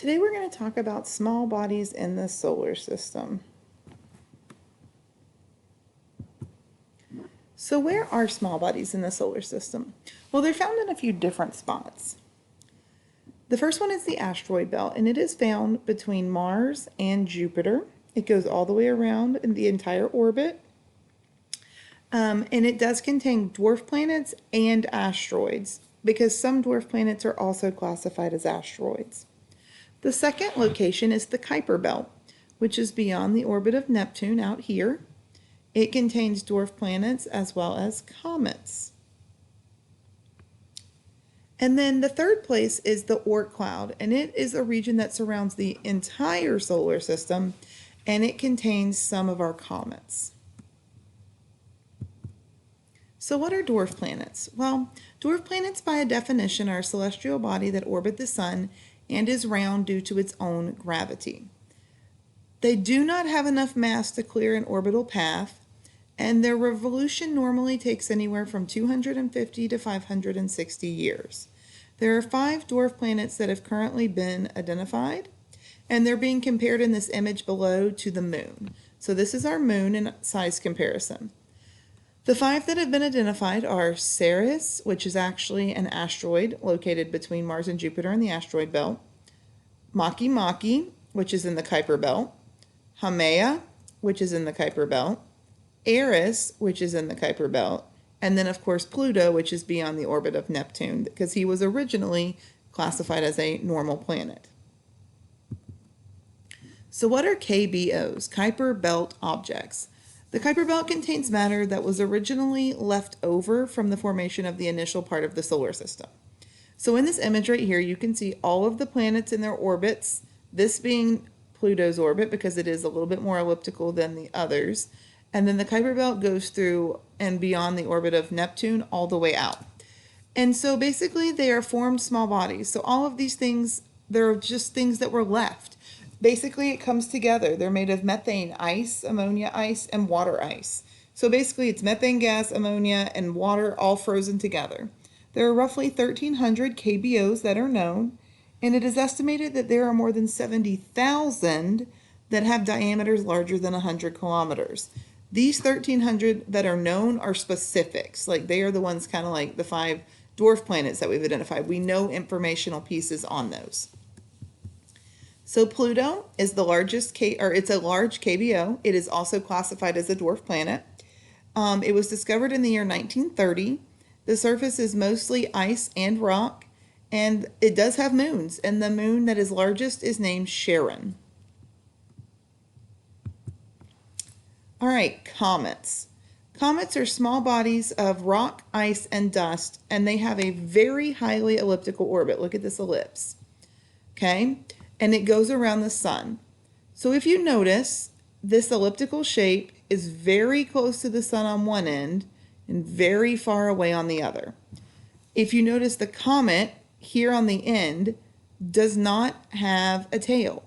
Today we're going to talk about small bodies in the solar system. So where are small bodies in the solar system? Well, they're found in a few different spots. The first one is the asteroid belt, and it is found between Mars and Jupiter. It goes all the way around in the entire orbit. And it does contain dwarf planets and asteroids, because some dwarf planets are also classified as asteroids. The second location is the Kuiper Belt, which is beyond the orbit of Neptune out here. It contains dwarf planets as well as comets. And then the third place is the Oort cloud, and it is a region that surrounds the entire solar system, and it contains some of our comets. So what are dwarf planets? Well, dwarf planets by definition are a celestial body that orbit the sun and is round due to its own gravity. They do not have enough mass to clear an orbital path, and their revolution normally takes anywhere from 250 to 560 years. There are 5 dwarf planets that have currently been identified, and they're being compared in this image below to the moon. So this is our moon in size comparison. The 5 that have been identified are Ceres, which is actually an asteroid located between Mars and Jupiter in the asteroid belt, Makemake, which is in the Kuiper belt, Haumea, which is in the Kuiper belt, Eris, which is in the Kuiper belt, and then of course Pluto, which is beyond the orbit of Neptune, because he was originally classified as a normal planet. So what are KBOs, Kuiper Belt Objects? The Kuiper Belt contains matter that was originally left over from the formation of the initial part of the solar system. So in this image right here, you can see all of the planets in their orbits, this being Pluto's orbit because it is a little bit more elliptical than the others. And then the Kuiper Belt goes through and beyond the orbit of Neptune all the way out. And so basically they are formed small bodies. So all of these things, they're just things that were left. Basically, it comes together. They're made of methane ice, ammonia ice, and water ice. So basically, it's methane gas, ammonia, and water all frozen together. There are roughly 1,300 KBOs that are known, and it is estimated that there are more than 70,000 that have diameters larger than 100 kilometers. These 1,300 that are known are specifics. Like they are the ones kind of like the 5 dwarf planets that we've identified. We know informational pieces on those. So Pluto is the largest, it's a large KBO. It is also classified as a dwarf planet. It was discovered in the year 1930. The surface is mostly ice and rock, and it does have moons, and the moon that is largest is named Charon. All right, comets. Comets are small bodies of rock, ice, and dust, and they have a very highly elliptical orbit. Look at this ellipse, okay? And it goes around the sun. So if you notice, this elliptical shape is very close to the sun on one end and very far away on the other. If you notice, the comet here on the end does not have a tail.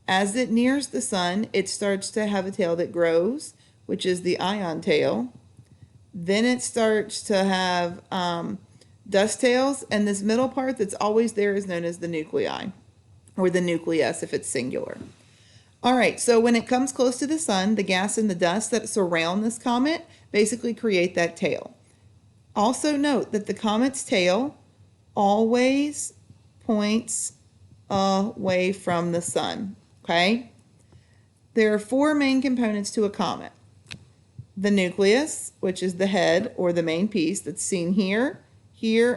As it nears the sun, it starts to have a tail that grows, which is the ion tail. Then it starts to have dust tails, and this middle part that's always there is known as the nuclei, or the nucleus if it's singular. All right, so when it comes close to the sun, the gas and the dust that surround this comet basically create that tail. Also note that the comet's tail always points away from the sun, okay? There are 4 main components to a comet. The nucleus, which is the head or the main piece that's seen here,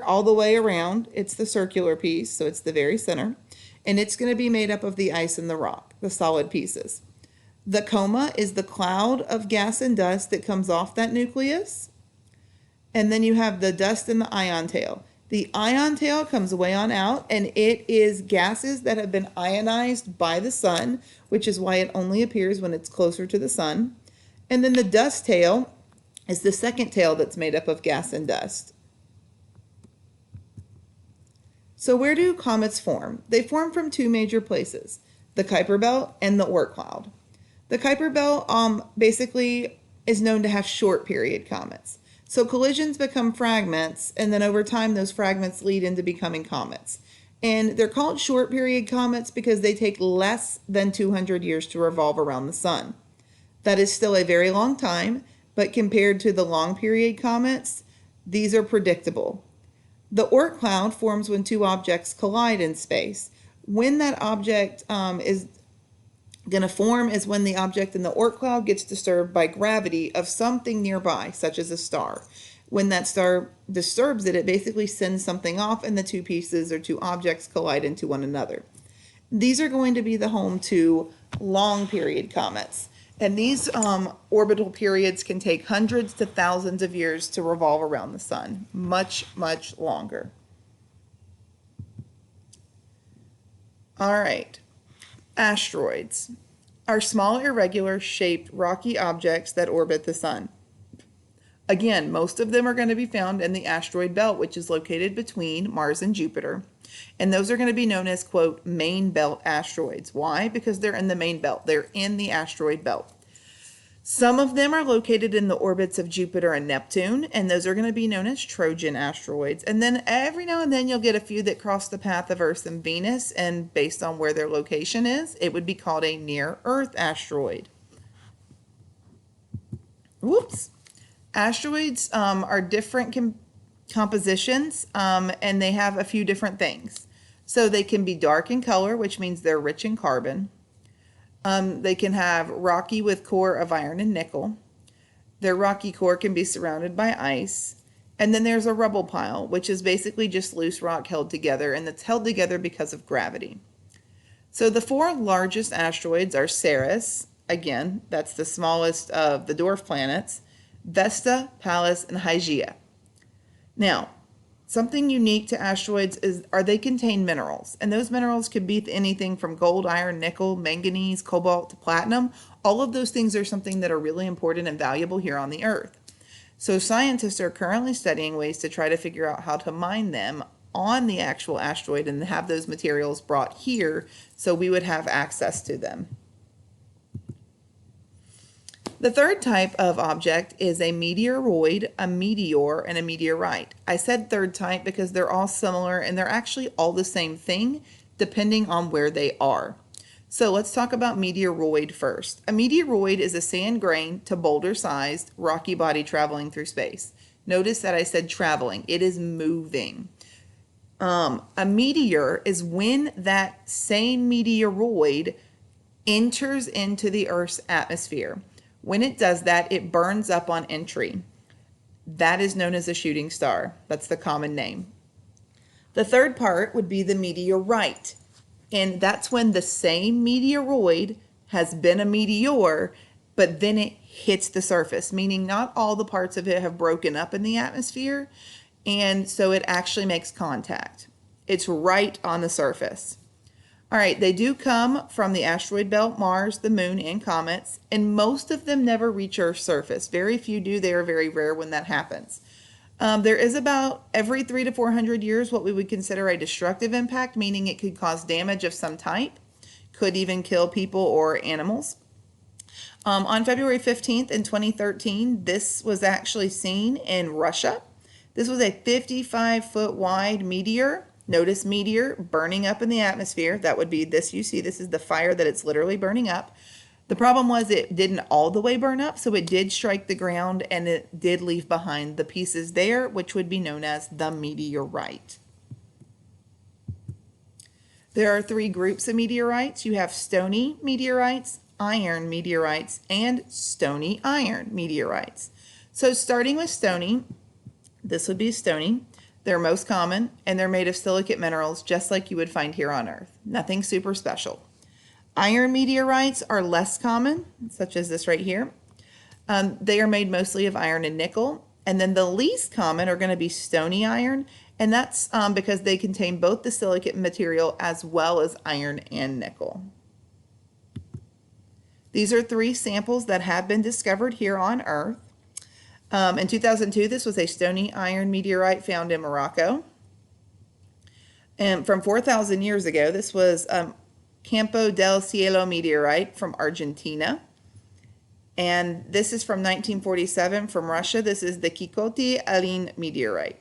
all the way around. It's the circular piece, so it's the very center. And it's going to be made up of the ice and the rock, the solid pieces. The coma is the cloud of gas and dust that comes off that nucleus. And then you have the dust and the ion tail. The ion tail comes way on out, and it is gases that have been ionized by the sun, which is why it only appears when it's closer to the sun. And then the dust tail is the second tail that's made up of gas and dust. So where do comets form? They form from 2 major places, the Kuiper Belt and the Oort cloud. The Kuiper Belt basically is known to have short period comets. So collisions become fragments, and then over time those fragments lead into becoming comets. And they're called short period comets because they take less than 200 years to revolve around the sun. That is still a very long time, but compared to the long period comets, these are predictable. The Oort cloud forms when two objects collide in space. When that object is going to form is when the object in the Oort cloud gets disturbed by gravity of something nearby, such as a star. When that star disturbs it, it basically sends something off, and the two pieces or two objects collide into one another. These are going to be the home to long period comets. And these orbital periods can take hundreds to thousands of years to revolve around the sun. Much, much longer. All right. Asteroids are small, irregular shaped rocky objects that orbit the sun. Again, most of them are going to be found in the asteroid belt, which is located between Mars and Jupiter. And those are going to be known as, quote, main belt asteroids. Why? Because they're in the main belt. They're in the asteroid belt. Some of them are located in the orbits of Jupiter and Neptune, and those are going to be known as Trojan asteroids. And then every now and then you'll get a few that cross the path of Earth and Venus, and based on where their location is, it would be called a near-Earth asteroid. Whoops. Asteroids are different compositions, and they have a few different things. So they can be dark in color, which means they're rich in carbon. They can have rocky with core of iron and nickel. Their rocky core can be surrounded by ice. And then there's a rubble pile, which is basically just loose rock held together, and it's held together because of gravity. So the four largest asteroids are Ceres, again, that's the smallest of the dwarf planets, Vesta, Pallas, and Hygiea. Now, something unique to asteroids is they contain minerals, and those minerals could be anything from gold, iron, nickel, manganese, cobalt to platinum. All of those things are something that are really important and valuable here on the Earth. So scientists are currently studying ways to try to figure out how to mine them on the actual asteroid and have those materials brought here so we would have access to them. The third type of object is a meteoroid, a meteor, and a meteorite. I said third type because they're all similar and they're actually all the same thing depending on where they are. So let's talk about meteoroid first. A meteoroid is a sand grain to boulder-sized rocky body traveling through space. Notice that I said traveling. It is moving. A meteor is when that same meteoroid enters into the Earth's atmosphere. When it does that, it burns up on entry. That is known as a shooting star. That's the common name. The third part would be the meteorite. And that's when the same meteoroid has been a meteor, but then it hits the surface, meaning not all the parts of it have broken up in the atmosphere, and so it actually makes contact. It's right on the surface. All right, they do come from the asteroid belt, Mars, the moon, and comets, and most of them never reach Earth's surface. Very few do. They are very rare when that happens. There is about every 300 to 400 years what we would consider a destructive impact, meaning it could cause damage of some type, could even kill people or animals. On February 15th in 2013, this was actually seen in Russia. This was a 55-foot wide meteor. Notice meteor burning up in the atmosphere. That would be this you see. This is the fire that it's literally burning up. The problem was it didn't all the way burn up, so it did strike the ground and it did leave behind the pieces there, which would be known as the meteorite. There are three groups of meteorites. You have stony meteorites, iron meteorites, and stony iron meteorites. So starting with stony, this would be stony. They're most common, and they're made of silicate minerals just like you would find here on Earth. Nothing super special. Iron meteorites are less common, such as this right here. They are made mostly of iron and nickel. And then the least common are going to be stony iron, and that's because they contain both the silicate material as well as iron and nickel. These are three samples that have been discovered here on Earth. In 2002, this was a stony iron meteorite found in Morocco. And from 4,000 years ago, this was Campo del Cielo meteorite from Argentina. And this is from 1947 from Russia. This is the Kikoti Alin meteorite.